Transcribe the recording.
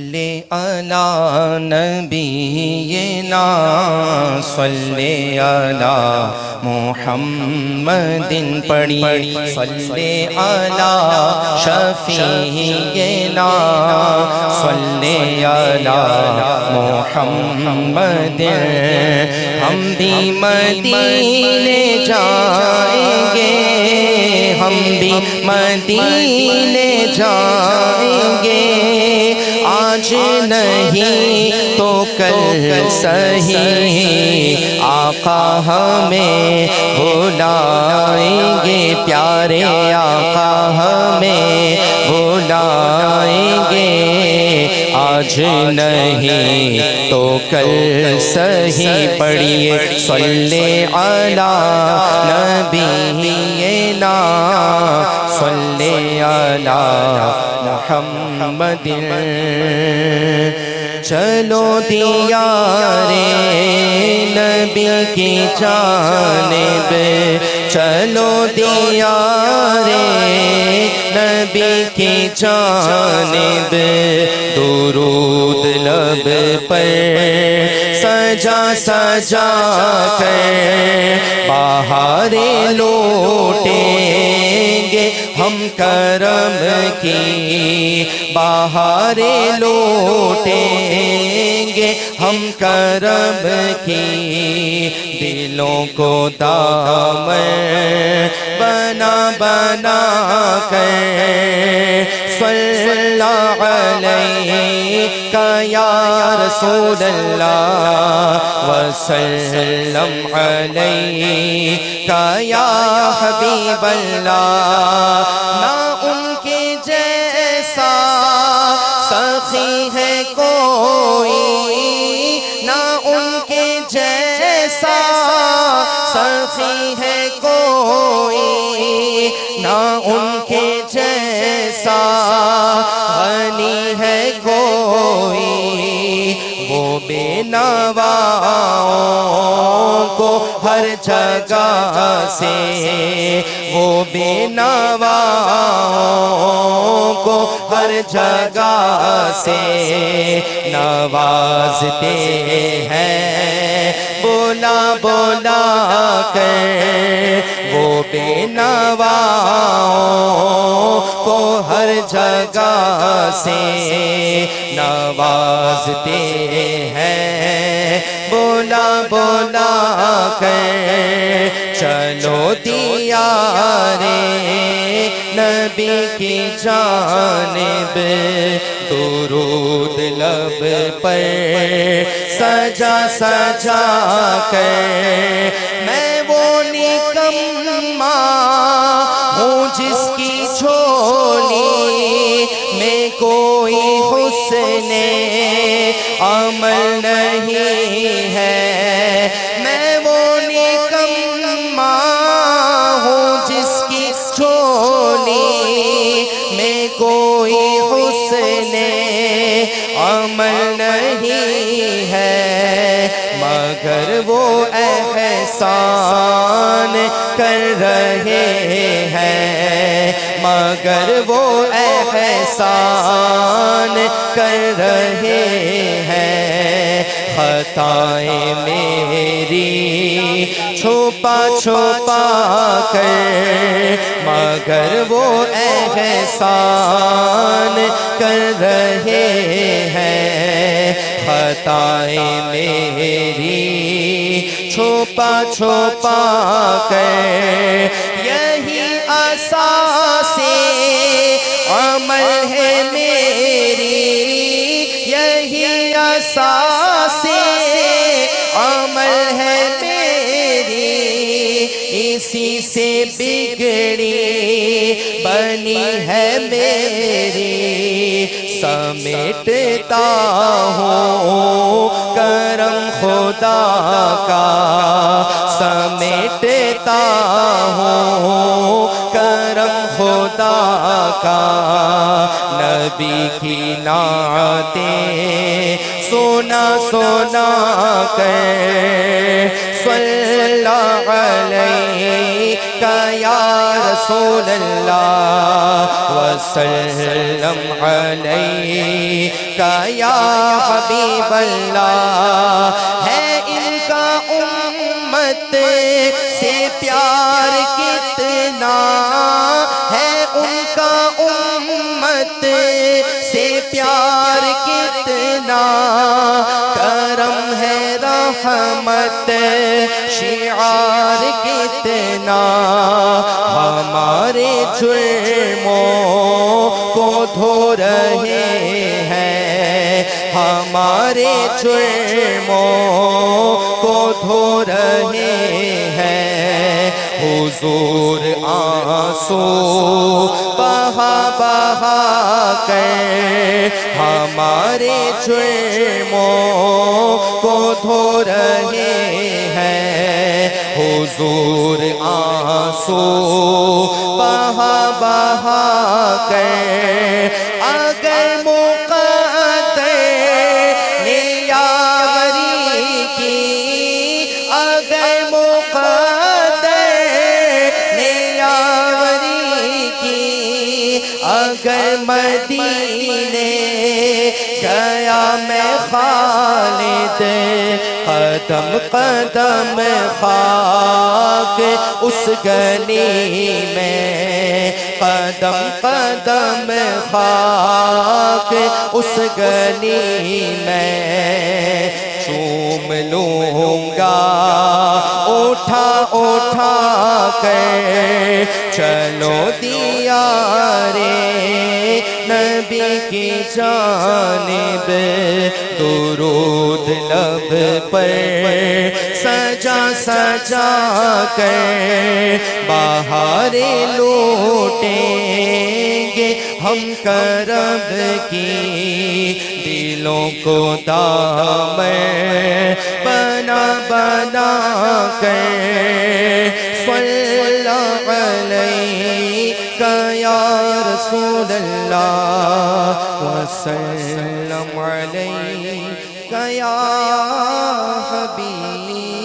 صلی علی نبینا صلی علی محمد پڑھی صلی علی شفیعنا صلی علی محمد ہم بھی مدینے جائیں گے ہم بھی مدینے جائیں گے آج نہیں تو کل سہی آقا ہمیں بلائیں گے پیارے آقا ہمیں بلائیں گے آج نہیں تو کل سہی پڑھیے صلی علی نبینا صلی علی محمد چلو دیار نبی کی جانب چلو دیار نبی کی جانب درود لب پر سجا سجا کر بہاریں لوٹیں گے ہم کرم کی بہاریں لوٹیں گے ہم کرم کی دلوں کو دامن بنا بنا کر صلی علیک یا رسول اللہ وسلم علیک یا حبیب اللہ نہ ان کے جیسا سخی ہے کوئی نہ ان کے جیسا سخی ہے کوئی نہ ان کے جیسا غنی ہے کوئی وہ بے نواؤں کو ہر جگہ سے وہ بے نواؤں کو ہر جگہ سے نوازتے ہیں بولا بولا کر وہ بے نواؤں کو ہر جگہ سے نوازتے ہیں بولا بولا کر چلو دیار نبی کی جانب درود لب پر سجا سجا کر میں وہ نکما ہوں جس کی جھولی میں کوئی حسن عمل نہیں ہے میں وہ نکما ہوں جس کی جھولی میں کوئی حسن عمل نہیں ہے مگر وہ احسان کر رہے ہیں مگر وہ احسان کر رہے ہیں خطائیں میری چھپا چھپا کر مگر وہ احسان کر رہے ہیں خطائیں میری چھپا چھپا کر یہی اساس عمل ہے میری یہی اساس عمل ہے میری اسی سے بگڑی بنی ہے میری سمیٹتا ہوں کرم خدا کا سمیٹتا ہوں کرم خدا کا نبی کی نعتیں سونا سونا کر صلی علیہ یا رسول اللہ وسلم علیک یا حبیب اللہ ہے ان کا امت سے پیار کتنا ہے ان کا امت سے پیار کتنا کرم ہے رحمت شعار کتنا ہمارے جرموں کو دھو رہے ہیں ہمارے جرموں کو دھو رہے ہیں حضور آنسو بہا بہا کر ہمارے جرموں کو دھو رہے ہیں حضور آنسو بہا بہا کر اگر مقدر نے یاوری کی اگر مقدر نے یاوری کی اگر مدینے گیا میں خالد قدم قدم خاک اس گلی میں قدم قدم خاک اس گلی میں چوم لوں گا اٹھا اٹھا کر چلو دیارے نبی کی جانب درود لب پر سجا سجا کر بہاریں لوٹیں گے ہم کرب کی دلوں کو دامن بنا بنا کر صلی اللہ علیک یا رسول اللہ وسلم علیک یا حبیب